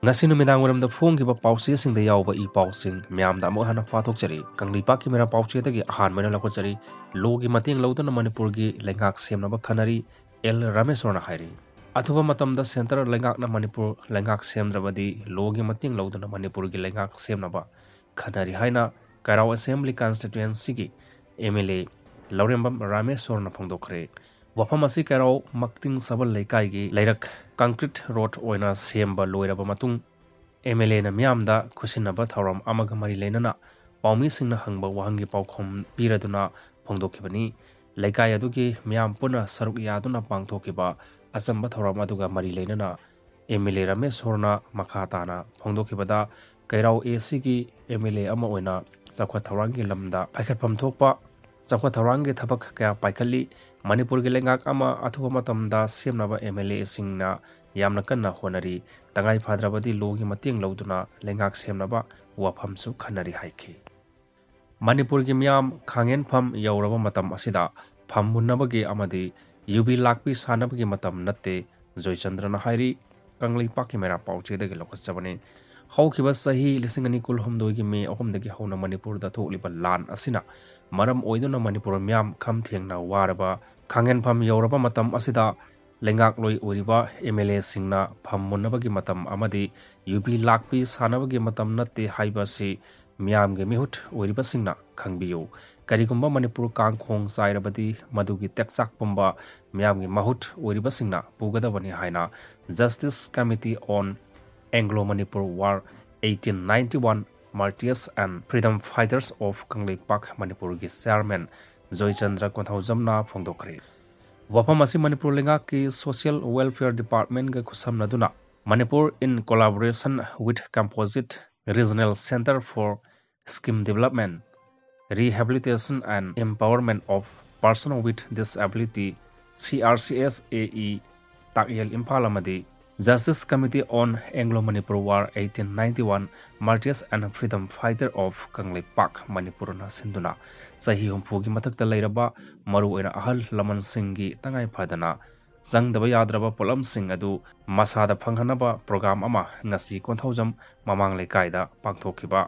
ngasi numidang waramda phonggiba pawse singda yawba I pawsing myamda amuk hana phathokjari kanglipakki mera pawche dagi ahanmena lakwachari logi mating lawdana manipurgi lengak semnaba khanari L Rameswarna hairi athuba matamda center lengakna manipur lengak semdrabadi logi mating lawdana manipurgi lengak semnaba khanari haina Kairao Assembly Constituency gi MLA Laurembam Rameswarna phongdokhre wafam asi Kairao makting sabal leikai gi leirak concrete road oina semba loiraba matung MLA na miyamda khusinaba thauram amaga mari leinana paumi singna hangba wahangi paukhom piraduna phongdokhibani leikai adugi miyam puna saruk yaduna pangthokiba asamba thauram aduga mari leinana MLA Rameswarna makhatana phongdokhibada Kairao AC gi MLA ama oina chakwa thaurangi lamda paikhatpham thokpa chakwa thaurangi thabak kaya paikhalli Manipur gi lengak ama athuba matamda semnaba MLA singna yamna kanna honari tangai phadrabadi logi mating lawduna lengak semnaba wafamsu khanari haikhi Manipur gi miyam khangen pham yawraba matam asida pham munnabagi amadi Yubi lakpi sanabagi matam natte Joychandrana hairi kanglipakki mera pawchedagi lokachabani haukiba sahi lisingani kulhumdoi gi me ahumdagi hauna Manipur da thokliba lan asina maram oiduna Manipur miyam kham thengna waraba khangen pham yawraba matam asida lengak loi oriba MLA singna pham munnabagi matam amadi UB lakpi sanabagi matam natte haibasi miyam ge mihut oriba singna khangbiyu karigumba Manipur kangkhong sairabadi madugi tekchak pumba miyam ge mahut oriba singna pugadabani haina Justice Committee on Anglo-Manipur War 1891 Martyrs and Freedom Fighters of Kanglippak Manipur gi Chairman Joychandra Konthaujamna phongdokhre wafam asi Manipur lengak ki Social Welfare Department ga khusamnaduna Manipur in collaboration with Composite Regional Center for Scheme Development Rehabilitation and Empowerment of Persons with Disability CRCS AE Takyel Impala Amadi Justice Committee on Anglo-Manipur War 1891 Martyrs and Freedom Fighter of Kanglippak Manipur na sinduna sahi humpugi mathakta leiraba maru oina ahal laman singi tangai phadana jangdaba yadraba polam sing adu masada phanghanaba program ama ngasi konthaujam mamang lekaida pangthokiba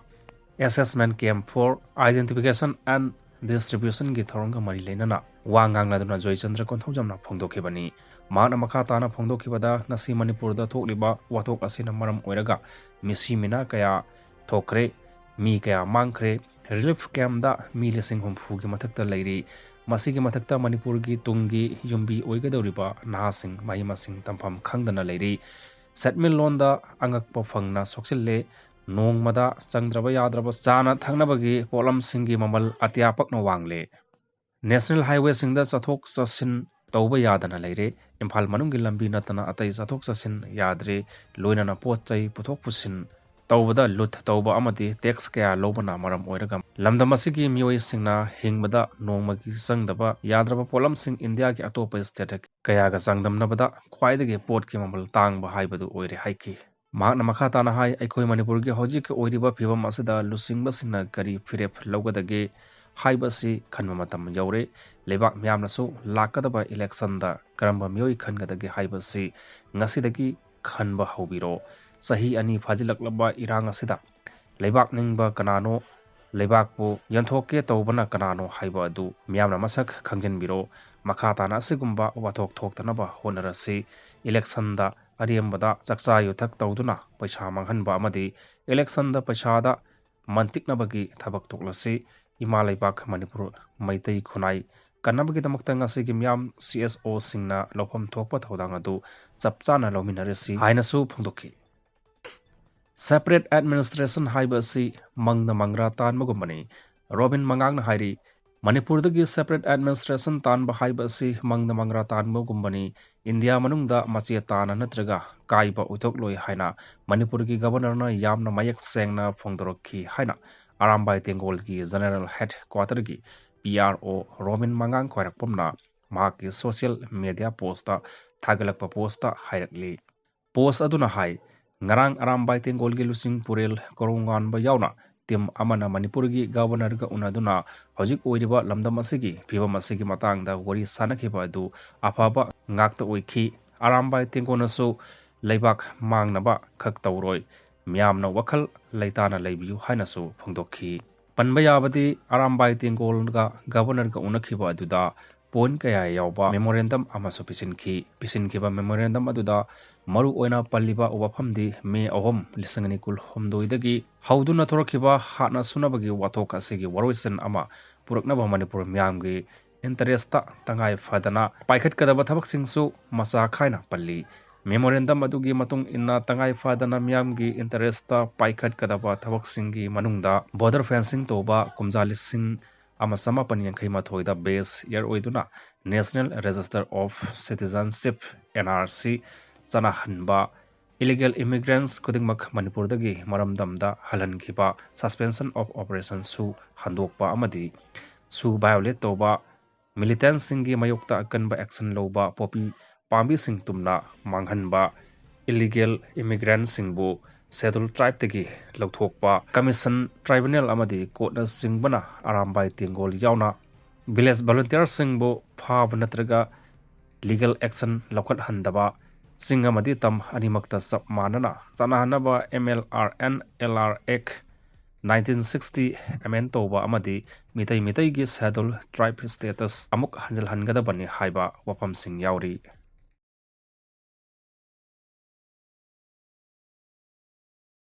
assessment camp for identification and distribution gi thoronga mari leinana wangang laduna Joychandra Konthaujamna phongdokhibani mana makhatana phongdokhibada ngasi Manipur da thokliba wathok asina maram oiraga misi mina kaya thokre mi kaya mangkhre relief camp da mi lising humfu gi mathakta leiri masigi mathakta Manipur gi tungi yumbi oigadoriba nahasing mahimasing tampham khangdana leiri settlement loan da angakpa phangna soksille nongmada changdraba yadraba chana thangnabagi polam singi mamal atiapakna wangle National Highway singda chathok chasin tauba yadana leire Imphal manunggi lambi natana atai chathok chasin yadre loinana potchai puthok pusin tawbada lut tawba amati tax kaya lobana maram oiraga lamdam asigi mioi singna hingbada nongmagi sangdaba yadraba polam sing India ki atopa state kaya ga sangdamnabada khwaidagi port ki mamal tangba haibadu oire haiki mahakna makhatana hai aikoi Manipur gi hojik oiriba phibam asida lusingba singna kari firep logadage haibasi khanma matam yaure lebak myamnasu lakadaba election da karamba mioi khangadage haibasi ngasidagi khanba hobiro sahi ani phajilaklaba irang asida lebak ningba kanano lebakpu yanthokke tawbana kanano haiba adu myamna masak khangjinbiro makhatana asigumba wathok thoktanaba honarasi election da ariambada chakcha yuthak tawduna paisa manghanba amadi election da paisa da mantiknabagi thabak toklasi Imalaipak Manipur Maitai Khunai kanabagi damakta ngasigi myam CSO singna lofam thokpa thodang adu chapchana lominaresi hainasu phongdokhi Separate Administration haibasi mangna mangra tanbagumbani Robin Mangangna hairi Manipur dagi Separate Administration tanba haibasi mangna mangra tanbagumbani India manungda machi tana natraga kaiba utokloi haina Manipur gi governor na yamna mayak sengna phongdorokhi haina Arambai Tengol ki General Headquarter ki PRO Robin Mangang Khwarakpamna mahaki social media posta thagalakpa posta hairakli post aduna hai ngarang Arambai Tengol gi lusing purel korongan ba yauna tim amana Manipur gi governor ga unaduna hojik oiriba lamdam asigi phibam asigi matangda wari sanakhiba adu afaba ngakta oikhi Arambai Tengonasu ꯂꯩꯕꯥꯛ ꯃꯥꯡꯅꯕ ꯈꯛ ꯇꯧꯔꯣꯏ ꯃꯤꯌꯥꯝꯅ ꯋꯥꯈꯜ ꯂꯩꯇꯥꯅ ꯂꯩꯕꯤꯌꯨ ꯍꯥꯏꯅꯁꯨ ꯐꯣꯡꯗꯣꯛꯈꯤ ꯄꯟꯕ ꯌꯥꯕꯗꯤ ꯑꯔꯥꯝꯕꯥꯏ ꯇꯦꯡꯒꯣꯜꯒ ꯒꯕꯔꯅꯔꯒ ꯎꯅꯈꯤꯕ ꯑꯗꯨꯗ ꯄꯣꯏꯟ ꯀꯌꯥ ꯌꯥꯎꯕ ꯃꯦꯃꯣꯔꯦꯟꯗꯝ ꯑꯃꯁꯨ ꯄꯤꯁꯤꯟꯈꯤꯕ ꯃꯦꯃꯣꯔꯦꯟꯗꯝ ꯑꯗꯨꯗ ꯃꯔꯨ ꯑꯣꯏꯅ ꯄꯜꯂꯤꯕ ꯋꯥꯐꯝꯗꯤ ꯃꯦ 3, 2019 ꯍꯧꯗꯨꯅ ꯊꯣꯔꯛꯈꯤꯕ ꯍꯥꯠꯅ ꯁꯨꯅꯕꯒꯤ ꯋꯥꯊꯣꯛ ꯑꯁꯤꯒꯤ ꯋꯥꯔꯣꯏꯁꯤꯟ ꯑꯃ ꯄꯨꯔꯛꯅꯕ ꯃꯅꯤꯄꯨꯔ ꯃꯤꯌꯥꯝꯒꯤ ꯏꯟꯇꯔꯦꯁꯇ ꯇꯉꯥꯏ ꯐꯗꯅ ꯄꯥꯏꯈꯠꯀꯗꯕ ꯊꯕꯛꯁꯤꯡꯁꯨ ꯃꯆꯥ ꯈꯥꯏꯅ ꯄꯜꯂꯤ ꯃꯦꯃꯣꯔꯦꯟꯗꯝ ꯑꯗꯨꯒꯤ ꯃꯇꯨꯡ inna ꯇꯉꯥꯏ ꯐꯗꯅ ꯃꯤꯌꯥꯝꯒꯤ ꯏꯟꯇꯔꯦꯁꯇ ꯄꯥꯏꯈꯠꯀꯗꯕ ꯊꯕꯛꯁꯤꯡꯒꯤ ꯃꯅꯨꯡꯗ ꯕꯣꯔꯗꯔ ꯐꯦꯟꯁꯤꯡ ꯇꯧꯕ ꯀꯨꯝꯖꯥ 1982 ꯕꯦꯁ ꯏꯌꯔ ꯑꯣꯏꯗꯨꯅ national register of citizenship NRC ꯆꯅꯍꯟꯕ ꯏꯂꯤꯒꯦꯜ ꯏꯃꯤꯒ꯭ꯔꯦꯟꯠꯁ ꯈꯨꯗꯤꯡꯃꯛ ꯃꯅꯤꯄꯨꯔꯗꯒꯤ ꯃꯔꯝꯗꯝꯗ ꯍꯜꯍꯟꯈꯤꯕ ꯁꯁꯄꯦꯟꯁꯟ ꯑꯣꯐ ꯑꯣꯄꯔꯦꯁꯟ ꯁꯨ ꯍꯟꯗꯣꯛꯄ ꯑꯃꯗꯤ ꯁꯨ ꯚꯥꯏꯑꯣꯂꯦꯠ ꯇꯧꯕ ꯃꯤꯂꯤꯇꯦꯟꯠꯁꯤꯡꯒꯤ ꯃꯥꯌꯣꯛꯇ ꯑꯀꯟꯕ ꯑꯦꯛꯁꯟ ꯂꯧꯕ ꯄꯣꯄꯤ ꯄꯥꯝꯕꯤꯁꯤꯡ ꯇꯨꯝꯅ ꯃꯥꯡꯍꯟꯕ ꯏꯂꯤꯒꯦꯜ ꯏꯃꯤꯒ꯭ꯔꯦꯟꯠꯁꯤꯡꯕꯨ ꯁꯦꯗꯨꯜ ꯇ꯭ꯔꯥꯏꯕꯇꯒꯤ ꯂꯧꯊꯣꯛꯄ ꯀꯃꯤꯁꯟ ꯇ꯭ꯔꯥꯏꯕꯨꯅꯦꯜ ꯑꯃꯗꯤ ꯀꯣꯔꯠꯅ ꯆꯤꯡꯕꯅ ꯑꯔꯥꯝꯕꯥꯏ ꯇꯦꯡꯒꯣꯜ ꯌꯥꯎꯅ ꯚꯤꯂꯦꯖ ꯚꯣꯂꯨꯟꯇꯤꯌꯔꯁꯤꯡꯕꯨ ꯐꯥꯕ ꯅꯠꯇ꯭ꯔꯒ ꯂꯤꯒꯦꯜ ꯑꯦꯛꯁꯟ ꯂꯧꯈꯠꯍꯟꯗꯕ ꯆꯤꯡ ꯑꯃꯗꯤ ꯇꯝ ꯑꯅꯤꯃꯛꯇ ꯆꯞ ꯃꯥꯟꯅꯅ ꯆꯠꯅꯍꯟꯅꯕ MLRN LR Act 1960 ꯑꯦꯃꯦꯟ ꯇꯧꯕ ꯑꯃꯗꯤ ꯃꯤꯇꯩꯒꯤ ꯁꯦꯗꯨꯜ ꯇ꯭ꯔꯥꯏꯕ ꯁ꯭ꯇꯦꯇꯁ ꯑꯃꯨꯛ ꯍꯟꯖꯤꯜꯍꯟꯒꯗꯕꯅꯤ ꯍꯥꯏꯕ ꯋꯥꯐꯝꯁꯤꯡ ꯌꯥꯎꯔꯤ